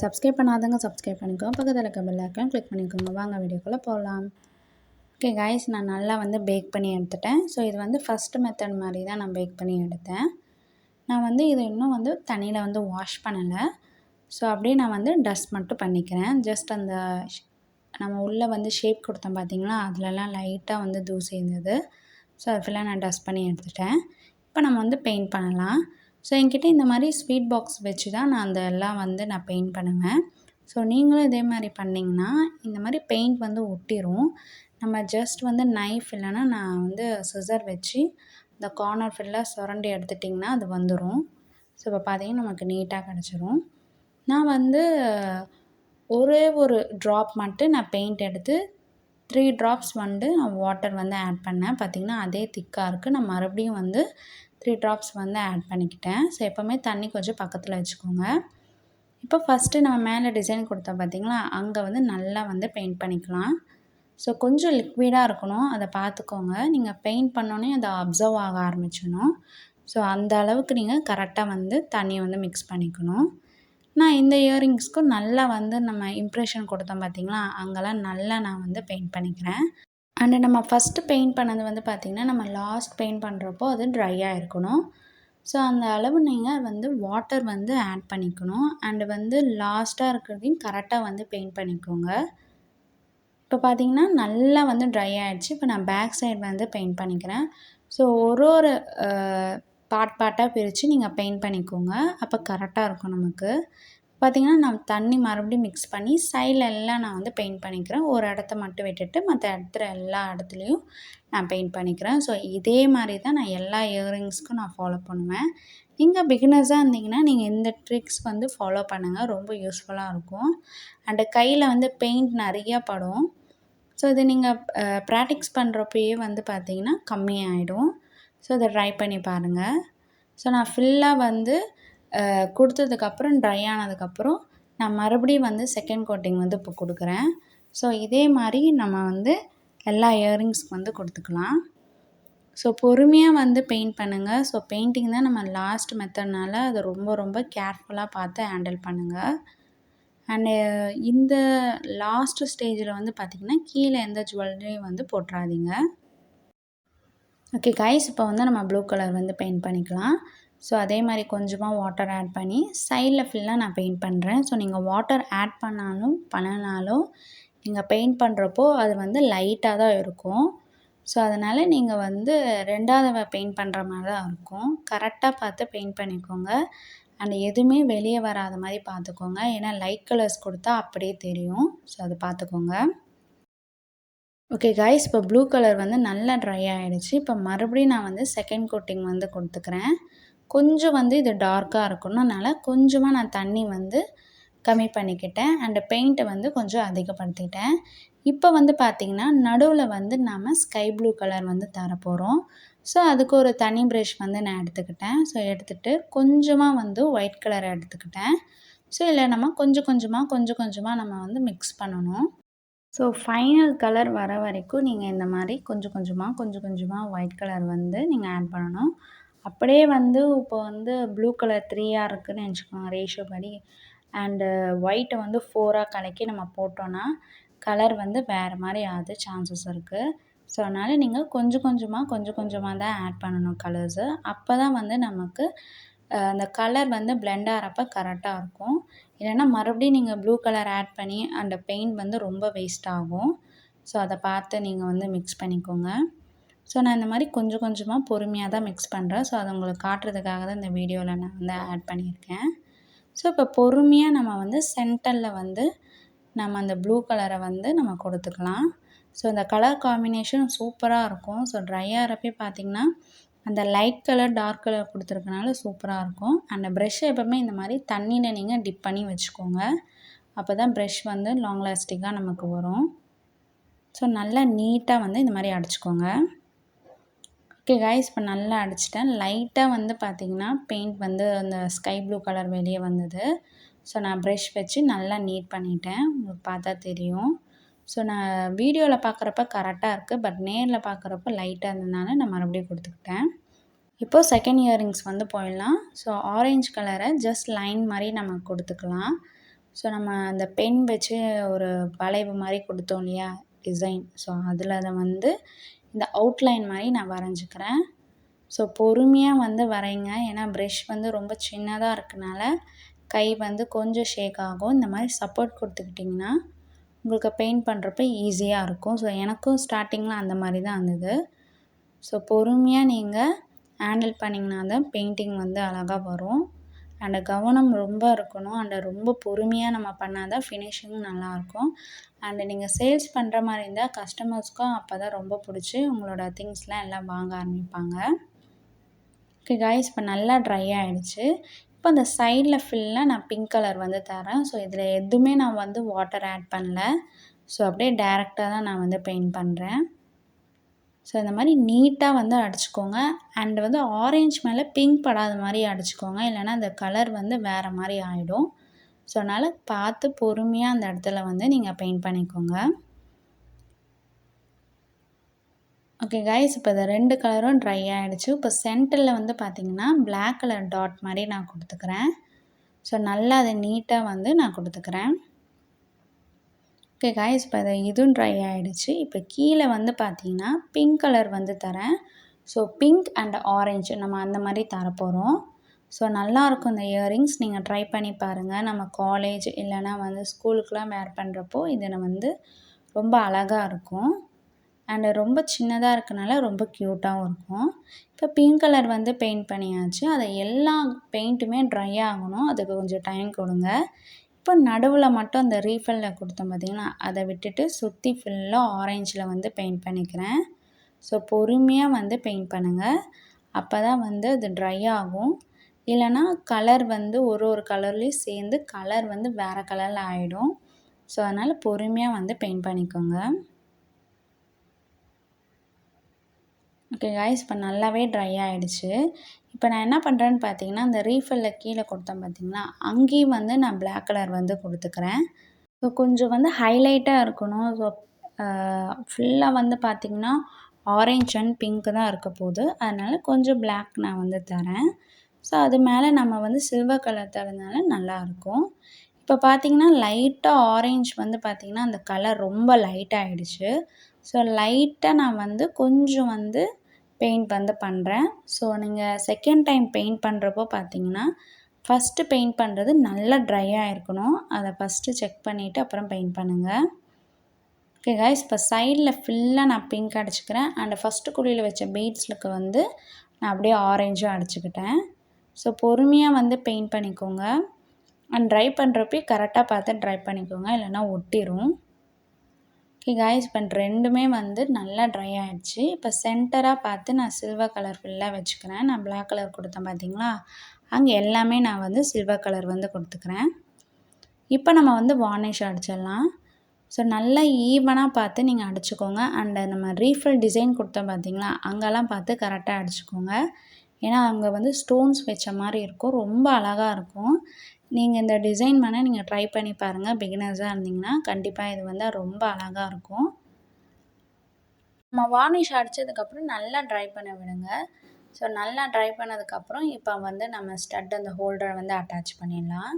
Subscribe பண்ணாதவங்க subscribe பண்ணிக்கோங்க. பக்கத்தில் இருக்க பெல் ஐக்கான் கிளிக் பண்ணிக்கோங்க. வாங்க வீடியோக்குள்ளே போகலாம். ஓகே கைஸ், நான் நல்லா பேக் பண்ணி எடுத்துட்டேன். ஸோ இது ஃபஸ்ட்டு மெத்தட் மாதிரி தான் நான் பேக் பண்ணி எடுத்தேன். நான் இது இன்னும் தண்ணியில் வாஷ் பண்ணலை. ஸோ அப்படியே நான் டஸ்ட் மட்டும் பண்ணிக்கிறேன். ஜஸ்ட் அந்த நம்ம உள்ளே ஷேப் கொடுத்தோம் பார்த்தீங்களா, அதிலலாம் லைட்டாக தூசி இருந்தது. ஸோ அது ஃபுல்லாக நான் டஸ்ட் பண்ணி எடுத்துட்டேன். இப்போ நம்ம பெயிண்ட் பண்ணலாம். ஸோ என்கிட்ட இந்த மாதிரி ஸ்வீட் பாக்ஸ் வச்சு தான் நான் அதெல்லாம் நான் பெயிண்ட் பண்ணுவேன். ஸோ நீங்களும் இதே மாதிரி பண்ணிங்கன்னா இந்த மாதிரி பெயிண்ட் ஒட்டிடும். நம்ம ஜஸ்ட் நைஃப் இல்லைன்னா நான் சிசர் வச்சு இந்த கார்னர் ஃபுல்லாக சுரண்டி எடுத்துட்டிங்கன்னா அது வந்துடும். ஸோ இப்போ பார்த்தீங்கன்னா நமக்கு நீட்டாக கிடச்சிரும். நான் ஒரே ஒரு ட்ராப் மட்டும் நான் பெயிண்ட் எடுத்து 3 ட்ராப்ஸ் நான் வாட்டர் ஆட் பண்ணேன். பார்த்திங்கன்னா அதே திக்காக இருக்குது. நான் மறுபடியும் 3 ட்ராப்ஸ் ஆட் பண்ணிக்கிட்டேன். ஸோ எப்போவுமே தண்ணி கொஞ்சம் பக்கத்தில் வச்சுக்கோங்க. இப்போ ஃபஸ்ட்டு நம்ம மேலே டிசைன் கொடுத்தோம் பார்த்திங்களா, அங்கே நல்லா பெயிண்ட் பண்ணிக்கலாம். ஸோ கொஞ்சம் லிக்விடாக இருக்கணும், அதை பார்த்துக்கோங்க. நீங்கள் பெயிண்ட் பண்ணோன்னே அதை அப்சர்வ் ஆக ஆரம்பிச்சிடணும். ஸோ அந்த அளவுக்கு நீங்கள் கரெக்டாக தண்ணியை மிக்ஸ் பண்ணிக்கணும். நான் இந்த இயரிங்ஸ்க்கும் நல்லா நம்ம இம்ப்ரெஷன் கொடுத்தோம் பார்த்திங்களா, அங்கெல்லாம் நல்லா நான் பெயிண்ட் பண்ணிக்கிறேன். அண்டு நம்ம ஃபஸ்ட்டு பெயிண்ட் பண்ணது பார்த்திங்கன்னா நம்ம லாஸ்ட் பெயிண்ட் பண்ணுறப்போ அது ட்ரையாக இருக்கணும். ஸோ அந்த அளவு நீங்கள் வாட்டர் ஆட் பண்ணிக்கணும். அண்டு லாஸ்ட்டாக இருக்கிறதையும் கரெக்டாக பெயிண்ட் பண்ணிக்கோங்க. இப்போ பார்த்திங்கன்னா நல்லா ட்ரை ஆகிடுச்சு. இப்போ நான் பேக் சைடு பெயிண்ட் பண்ணிக்கிறேன். ஸோ ஒரு பார்ட்டாக பிரித்து நீங்கள் பெயிண்ட் பண்ணிக்கோங்க. அப்போ கரெக்டாக இருக்கும் நமக்கு. பார்த்திங்கன்னா நான் தண்ணி மறுபடியும் மிக்ஸ் பண்ணி சைடில் எல்லாம் நான் பெயிண்ட் பண்ணிக்கிறேன். ஒரு இடத்த மட்டும் விட்டுட்டு மற்ற இடத்துல எல்லா இடத்துலையும் நான் பெயிண்ட் பண்ணிக்கிறேன். ஸோ இதே மாதிரி தான் நான் எல்லா இயரிங்ஸ்க்கும் நான் ஃபாலோ பண்ணுவேன். நீங்கள் பிகினர்ஸாக இருந்தீங்கன்னா நீங்கள் இந்த ட்ரிக்ஸ் ஃபாலோ பண்ணுங்கள். ரொம்ப யூஸ்ஃபுல்லாக இருக்கும். அண்டு கையில் பெயிண்ட் நிறையா படும். ஸோ இது நீங்கள் ப்ராக்டிஸ் பண்ணுறப்பயே பார்த்திங்கன்னா கம்மியாகிடும். ஸோ இதை ட்ரை பண்ணி பாருங்கள். ஸோ நான் ஃபுல்லாக கொடுத்ததுக்கப்புறம் ட்ரை ஆனதுக்கப்புறம் நான் மறுபடியும் செகண்ட் கோட்டிங் இப்போ கொடுக்குறேன். ஸோ இதே மாதிரி நம்ம எல்லா இயரிங்ஸ்க்கு கொடுத்துக்கலாம். ஸோ பொறுமையாக பெயிண்ட் பண்ணுங்கள். ஸோ பெயிண்டிங் தான் நம்ம லாஸ்ட் மெத்தட்னால அதை ரொம்ப ரொம்ப கேர்ஃபுல்லாக பார்த்து ஹேண்டில் பண்ணுங்கள். அண்டு இந்த லாஸ்ட் ஸ்டேஜில் பார்த்திங்கன்னா கீழே எந்த ஜுவல்லரியும் போட்டுறாதீங்க. ஓகே கைஸ், இப்போ நம்ம ப்ளூ கலர் பெயிண்ட் பண்ணிக்கலாம். ஸோ அதே மாதிரி கொஞ்சமாக வாட்டர் ஆட் பண்ணி சைடில் ஃபுல்லாக நான் பெயிண்ட் பண்ணுறேன். ஸோ நீங்கள் வாட்டர் ஆட் பண்ணனாலும் நீங்கள் பெயிண்ட் பண்ணுறப்போ அது லைட்டாக தான் இருக்கும். ஸோ அதனால் நீங்கள் ரெண்டாவது பெயிண்ட் பண்ணுற மாதிரி தான் இருக்கும். கரெக்டாக பார்த்து பெயிண்ட் பண்ணிக்கோங்க. அண்ட் எதுவுமே வெளியே வராத மாதிரி பார்த்துக்கோங்க. ஏன்னா லைட் கலர்ஸ் கொடுத்தா அப்படியே தெரியும். ஸோ அது பார்த்துக்கோங்க. ஓகே கைஸ், இப்போ ப்ளூ கலர் நல்லா ட்ரை ஆகிடுச்சு. இப்போ மறுபடியும் நான் செகண்ட் கோட்டிங் கொடுத்துக்கிறேன். கொஞ்சம் இது டார்க்காக இருக்கணும்னால கொஞ்சமாக நான் தண்ணி கம்மி பண்ணிக்கிட்டேன். அண்டு பெயிண்ட்டை கொஞ்சம் அதிகப்படுத்திட்டேன். இப்போ பார்த்திங்கன்னா நடுவில் நாம் ஸ்கை ப்ளூ கலர் தரப்போகிறோம். ஸோ அதுக்கு ஒரு தனி ப்ரஷ் நான் எடுத்துக்கிட்டேன். ஸோ எடுத்துகிட்டு கொஞ்சமாக ஒயிட் கலர் எடுத்துக்கிட்டேன். ஸோ இதில் நம்ம கொஞ்சம் கொஞ்சமாக நம்ம மிக்ஸ் பண்ணணும். ஸோ ஃபைனல் கலர் வர வரைக்கும் நீங்கள் இந்த மாதிரி கொஞ்சம் கொஞ்சமாக ஒயிட் கலர் நீங்கள் ஆட் பண்ணணும். அப்படியே இப்போ ப்ளூ கலர் 3ஆக இருக்குதுன்னு வச்சுக்கோங்க ரேஷியோ படி. அண்டு ஒயிட்டை 4ஆக கலக்கி நம்ம போட்டோன்னா கலர் வேறு மாதிரி ஆகுது சான்சஸ் இருக்குது. ஸோ அதனால் நீங்கள் கொஞ்சம் கொஞ்சமாக தான் ஆட் பண்ணணும் கலர்ஸு. அப்போ தான் நமக்கு அந்த கலர் பிளெண்ட் ஆகிறப்ப கரெக்டாக இருக்கும். இல்லைன்னா மறுபடியும் நீங்கள் ப்ளூ கலர் ஆட் பண்ணி அந்த பெயிண்ட் ரொம்ப வேஸ்ட் ஆகும். ஸோ அதை பார்த்து நீங்கள் மிக்ஸ் பண்ணிக்கோங்க. ஸோ நான் இந்த மாதிரி கொஞ்சம் கொஞ்சமாக பொறுமையாக தான் மிக்ஸ் பண்ணுறேன். ஸோ அதை உங்களுக்கு காட்டுறதுக்காக தான் இந்த வீடியோவில் நான் ஆட் பண்ணியிருக்கேன். ஸோ இப்போ பொறுமையாக நம்ம சென்டரில் நம்ம அந்த ப்ளூ கலரை நம்ம கொடுத்துக்கலாம். ஸோ இந்த கலர் காம்பினேஷன் சூப்பராக இருக்கும். ஸோ ட்ரை ஆகிறப்பே பார்த்திங்கன்னா அந்த லைட் கலர் டார்க் கலர் கொடுத்துருக்கனால சூப்பராக இருக்கும். அந்த ப்ரெஷ்ஷை எப்போவுமே இந்த மாதிரி தண்ணியில் நீங்கள் டிப் பண்ணி வச்சுக்கோங்க. அப்போ தான் ப்ரெஷ் லாங் லாஸ்டிக்காக நமக்கு வரும். ஸோ நல்லா நீட்டாக இந்த மாதிரி அடிச்சுக்கோங்க. ஓகே கைஸ், இப்போ நல்லா அடிச்சிட்டேன். லைட்டாக பார்த்திங்கன்னா பெயிண்ட் அந்த ஸ்கை ப்ளூ கலர் வெளியே வந்தது. ஸோ நான் ப்ரெஷ் வச்சு நல்லா நீட் பண்ணிட்டேன். உங்களுக்கு பார்த்தா தெரியும். ஸோ நான் வீடியோவில் பார்க்குறப்ப கரெக்டாக இருக்குது. பட் நேரில் பார்க்குறப்ப லைட்டாக இருந்ததுனால நான் மறுபடியும் கொடுத்துக்கிட்டேன். இப்போது செகண்ட் இயரிங்ஸ் போயிடலாம். ஸோ ஆரஞ்சு கலரை ஜஸ்ட் லைன் மாதிரி நம்ம கொடுத்துக்கலாம். ஸோ நம்ம அந்த பென் வச்சு ஒரு வளைவு மாதிரி கொடுத்தோம் இல்லையா டிசைன், ஸோ அதில் அதை வந்து இந்த அவுட்லைன் மாதிரி நான் வரைஞ்சிக்கிறேன். ஸோ பொறுமையாக வந்து வரைங்க, ஏன்னா ப்ரெஷ் வந்து ரொம்ப சின்னதாக இருக்கனால கை வந்து கொஞ்சம் ஷேக் ஆகும். இந்த மாதிரி சப்போர்ட் கொடுத்துக்கிட்டிங்கன்னா உங்களுக்கு பெயிண்ட் பண்ணுறப்ப ஈஸியாக இருக்கும். ஸோ எனக்கும் ஸ்டார்டிங்கில் அந்த மாதிரி தான் இருந்தது. ஸோ பொறுமையாக நீங்கள் ஹேண்டில் பண்ணிங்கன்னா தான் பெயிண்டிங் வந்து அழகாக வரும். அண்டு கவனம் ரொம்ப இருக்கணும். அண்டு ரொம்ப பொறுமையாக நம்ம பண்ணால் தான் ஃபினிஷிங் நல்லாயிருக்கும். அண்டு நீங்கள் சேல்ஸ் பண்ணுற மாதிரி இருந்தால் கஸ்டமர்ஸ்க்கும் அப்போ தான் ரொம்ப பிடிச்சி உங்களோட திங்ஸ்லாம் எல்லாம் வாங்க ஆரம்பிப்பாங்க. ஓகே காய்ஸ், இப்போ நல்லா ட்ரை ஆகிடுச்சு. இப்போ அந்த சைடில் ஃபுல்லாக நான் பிங்க் கலர் வந்து தரேன். ஸோ இதில் எதுவுமே நான் வந்து வாட்டர் ஆட் பண்ணல. ஸோ அப்படியே டேரெக்டாக தான் நான் வந்து பெயிண்ட் பண்ணுறேன். ஸோ இந்த மாதிரி நீட்டாக வந்து அடிச்சுக்கோங்க. அண்டு வந்து ஆரஞ்ச் மேலே பிங்க் படாத மாதிரி அடிச்சுக்கோங்க, இல்லைனா அந்த கலர் வந்து வேறு மாதிரி ஆகிடும். ஸோ அதனால் பார்த்து பொறுமையாக அந்த இடத்துல வந்து நீங்கள் பெயிண்ட் பண்ணிக்கோங்க. ஓகே கைஸ், இப்போ இந்த 2 கலரும் ட்ரை ஆகிடுச்சு. இப்போ சென்டரில் வந்து பார்த்திங்கன்னா பிளாக் கலர் டாட் மாதிரி நான் கொடுத்துக்கிறேன். ஸோ நல்லா அதை நீட்டாக வந்து நான் கொடுத்துக்கிறேன். ஓகே காய்ஸ், இப்போ இதுவும் ட்ரை ஆகிடுச்சு. இப்போ கீழே வந்து பார்த்திங்கன்னா பிங்க் கலர் வந்து தரேன். ஸோ பிங்க் அண்ட் ஆரஞ்சு நம்ம அந்த மாதிரி தரப்போகிறோம். ஸோ நல்லாயிருக்கும் இந்த இயரிங்ஸ், நீங்கள் ட்ரை பண்ணி பாருங்கள். நம்ம காலேஜ் இல்லைனா வந்து ஸ்கூலுக்கெலாம் வேர் பண்ணுறப்போ இது வந்து ரொம்ப அழகாக இருக்கும். அண்டு ரொம்ப சின்னதாக இருக்கனால ரொம்ப க்யூட்டாகவும் இருக்கும். இப்போ பிங்க் கலர் வந்து பெயிண்ட் பண்ணியாச்சு. அதை எல்லா பெயிண்ட்டுமே ட்ரை ஆகணும், அதுக்கு கொஞ்சம் டைம் கொடுங்க. இப்போ நடுவில் மட்டும் அந்த ரீஃபில்லில் கொடுத்தோம் பார்த்திங்கன்னா, அதை விட்டுட்டு சுற்றி ஃபுல்லாக ஆரஞ்சில் வந்து பெயிண்ட் பண்ணிக்கிறேன். ஸோ பொறுமையாக வந்து பெயிண்ட் பண்ணுங்கள், அப்போ தான் வந்து அது ட்ரை ஆகும். இல்லைனா கலர் வந்து ஒரு கலர்லேயும் சேர்ந்து கலர் வந்து வேறு கலரில் ஆகிடும். ஸோ அதனால் பொறுமையாக வந்து பெயிண்ட் பண்ணிக்கோங்க. ஓகே காய்ஸ், இப்போ நல்லாவே ட்ரை ஆகிடுச்சு. இப்போ நான் என்ன பண்ணுறேன்னு பார்த்தீங்கன்னா, அந்த ரீஃபில்லில் கீழே கொடுத்தேன் பார்த்தீங்களா, அங்கேயும் வந்து நான் பிளாக் கலர் வந்து கொடுத்துக்கிறேன். ஸோ கொஞ்சம் வந்து ஹைலைட்டாக இருக்கணும். ஸோ ஃபுல்லாக வந்து பார்த்திங்கன்னா ஆரஞ்ச் அண்ட் பிங்க்கு தான் இருக்க போகுது. அதனால் கொஞ்சம் பிளாக் நான் வந்து தரேன். ஸோ அது மேலே நம்ம வந்து சில்வர் கலர் தரதுனால நல்லாயிருக்கும். இப்போ பார்த்திங்கன்னா லைட்டாக ஆரஞ்ச் வந்து பார்த்திங்கன்னா அந்த கலர் ரொம்ப லைட்டாகிடுச்சு. ஸோ லைட்டாக நான் வந்து கொஞ்சம் வந்து பெயிண்ட் வந்து பண்ணுறேன். ஸோ நீங்கள் செகண்ட் டைம் பெயிண்ட் பண்ணுறப்போ பார்த்தீங்கன்னா, ஃபஸ்ட்டு பெயிண்ட் பண்ணுறது நல்லா ட்ரையாக இருக்கணும். அதை ஃபஸ்ட்டு செக் பண்ணிவிட்டு அப்புறம் பெயிண்ட் பண்ணுங்கள். ஓகே காய்ஸ், இப்போ சைடில் ஃபுல்லாக நான் பிங்க் அடிச்சுக்கிறேன். அண்ட் ஃபஸ்ட்டு குழியில் வச்ச பீட்ஸ்லுக்கு வந்து நான் அப்படியே ஆரஞ்சும் அடிச்சுக்கிட்டேன். ஸோ பொறுமையாக வந்து பெயிண்ட் பண்ணிக்கோங்க. அண்ட் ட்ரை பண்ணுறப்பே கரெக்டாக பார்த்து ட்ரை பண்ணிக்கோங்க, இல்லைனா ஒட்டிடும். ஓகே காய்ஸ், இப்போ ரெண்டுமே வந்து நல்லா ட்ரை ஆகிடுச்சு. இப்போ சென்டராக பார்த்து நான் சில்வர் கலர் ஃபுல்லாக வச்சுக்கிறேன். நான் பிளாக் கலர் கொடுத்தேன் பார்த்தீங்களா, அங்கே எல்லாமே நான் வந்து சில்வர் கலர் வந்து கொடுத்துக்கிறேன். இப்போ நம்ம வந்து வார்னிஷ் அடிச்சிடலாம். ஸோ நல்லா ஈவனாக பார்த்து நீங்கள் அடிச்சுக்கோங்க. அண்டு நம்ம ரீஃபில் டிசைன் கொடுத்தோம் பார்த்தீங்களா, அங்கெல்லாம் பார்த்து கரெக்டாக அடிச்சுக்கோங்க. ஏன்னா அங்கே வந்து ஸ்டோன்ஸ் வச்ச மாதிரி இருக்கும், ரொம்ப அழகாக இருக்கும். நீங்கள் இந்த டிசைன் பண்ண நீங்கள் ட்ரை பண்ணி பாருங்கள். பிகினர்ஸாக இருந்தீங்கன்னா கண்டிப்பாக இது வந்து ரொம்ப அழகாக இருக்கும். நம்ம வார்னிஷ் அடித்ததுக்கப்புறம் நல்லா ட்ரை பண்ண விடுங்க. ஸோ நல்லா ட்ரை பண்ணதுக்கப்புறம் இப்போ வந்து நம்ம ஸ்டட் அந்த ஹோல்டரை வந்து அட்டாச் பண்ணிடலாம்.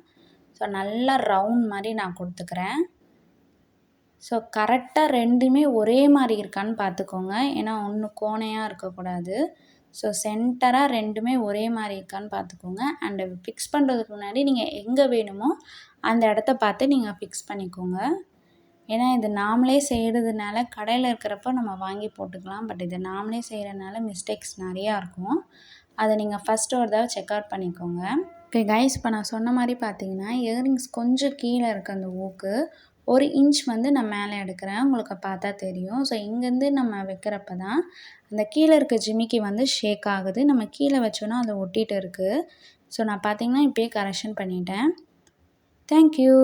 ஸோ நல்லா ரவுண்ட் மாதிரி நான் கொடுத்துக்கிறேன். ஸோ கரெக்டாக ரெண்டுமே ஒரே மாதிரி இருக்கான்னு பார்த்துக்கோங்க, ஏன்னா ஒன்று கோணையாக இருக்கக்கூடாது. ஸோ சென்டராக ரெண்டுமே ஒரே மாதிரி இருக்கான்னு பார்த்துக்கோங்க. அண்டு ஃபிக்ஸ் பண்ணுறதுக்கு முன்னாடி நீங்கள் எங்கே வேணுமோ அந்த இடத்த பார்த்து நீங்கள் ஃபிக்ஸ் பண்ணிக்கோங்க. ஏன்னா இது நாமளே செய்கிறதுனால கடையில் இருக்கிறப்போ நம்ம வாங்கி போட்டுக்கலாம். பட் இது நாமளே செய்கிறதுனால மிஸ்டேக்ஸ் நிறையா இருக்கும். அதை நீங்கள் ஃபஸ்ட்டு ஒரு தடவை செக் அவுட் பண்ணிக்கோங்க. ஓகே கைஸ், இப்போ நான் சொன்ன மாதிரி பார்த்தீங்கன்னா இயரிங்ஸ் கொஞ்சம் கீழே இருக்குது அந்த ஊக்கு. 1 இன்ச் வந்து நான் மேலே எடுக்கிறேன், உங்களுக்கு பார்த்தா தெரியும். ஸோ இங்கேருந்து நம்ம வைக்கிறப்ப தான் அந்த கீழே இருக்க ஜிமிக்கி வந்து ஷேக் ஆகுது. நம்ம கீழே வச்சோன்னா அதை ஒட்டிகிட்டு இருக்குது. ஸோ நான் பார்த்தீங்கன்னா இப்போயே கரெக்ஷன் பண்ணிட்டேன். தேங்க்யூ.